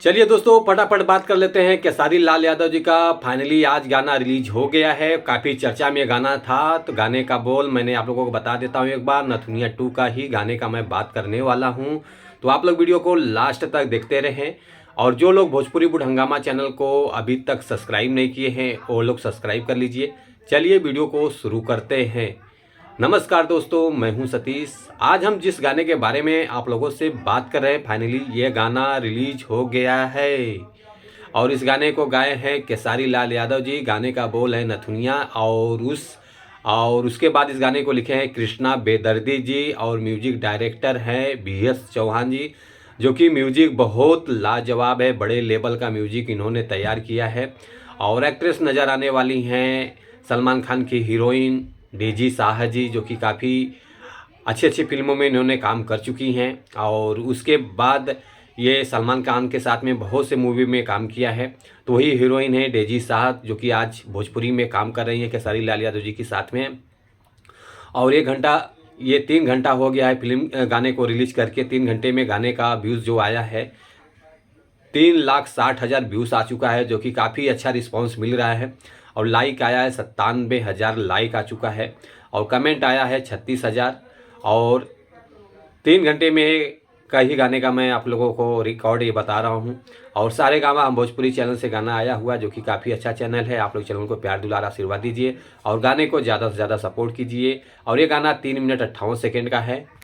चलिए दोस्तों, फटाफट बात कर लेते हैं। खेसारी लाल यादव जी का फाइनली आज गाना रिलीज हो गया है। काफ़ी चर्चा में गाना था, तो गाने का बोल मैंने आप लोगों को बता देता हूँ एक बार। नथुनिया 2 का ही गाने का मैं बात करने वाला हूँ, तो आप लोग वीडियो को लास्ट तक देखते रहें। और जो लोग भोजपुरी बुढ़ हंगामा चैनल को अभी तक सब्सक्राइब नहीं किए हैं वो लोग सब्सक्राइब कर लीजिए। चलिए वीडियो को शुरू करते हैं। नमस्कार दोस्तों, मैं हूं सतीश। आज हम जिस गाने के बारे में आप लोगों से बात कर रहे हैं, फाइनली ये गाना रिलीज हो गया है और इस गाने को गाए हैं खेसारी लाल यादव जी। गाने का बोल है नथुनिया और उसके बाद इस गाने को लिखे हैं कृष्णा बेदर्दी जी और म्यूजिक डायरेक्टर हैं BS चौहान जी, जो कि म्यूजिक बहुत लाजवाब है। बड़े लेवल का म्यूजिक इन्होंने तैयार किया है। और एक्ट्रेस नज़र आने वाली हैं सलमान खान की हीरोइन डेजी शाह जी, जो कि काफ़ी अच्छी अच्छी फिल्मों में इन्होंने काम कर चुकी हैं। और उसके बाद ये सलमान खान के साथ में बहुत से मूवी में काम किया है। तो वही हीरोइन है डेजी शाह, जो कि आज भोजपुरी में काम कर रही हैं खेसारी लाल यादव जी के साथ में। और ये 3 घंटा हो गया है फिल्म गाने को रिलीज करके। 3 घंटे में गाने का व्यूज़ जो आया है 3,60,000 व्यूज़ आ चुका है, जो कि काफ़ी अच्छा रिस्पांस मिल रहा है। और लाइक आया है 97,000 लाइक आ चुका है और कमेंट आया है 36,000। और 3 घंटे में का ही गाने का मैं आप लोगों को रिकॉर्ड ये बता रहा हूँ। और सारे गामा हम भोजपुरी चैनल से गाना आया हुआ, जो कि काफ़ी अच्छा चैनल है। आप लोग चैनल को प्यार दुलार आशीर्वाद दीजिए और गाने को ज़्यादा से ज़्यादा सपोर्ट कीजिए। और ये गाना 3 मिनट 58 सेकेंड का है।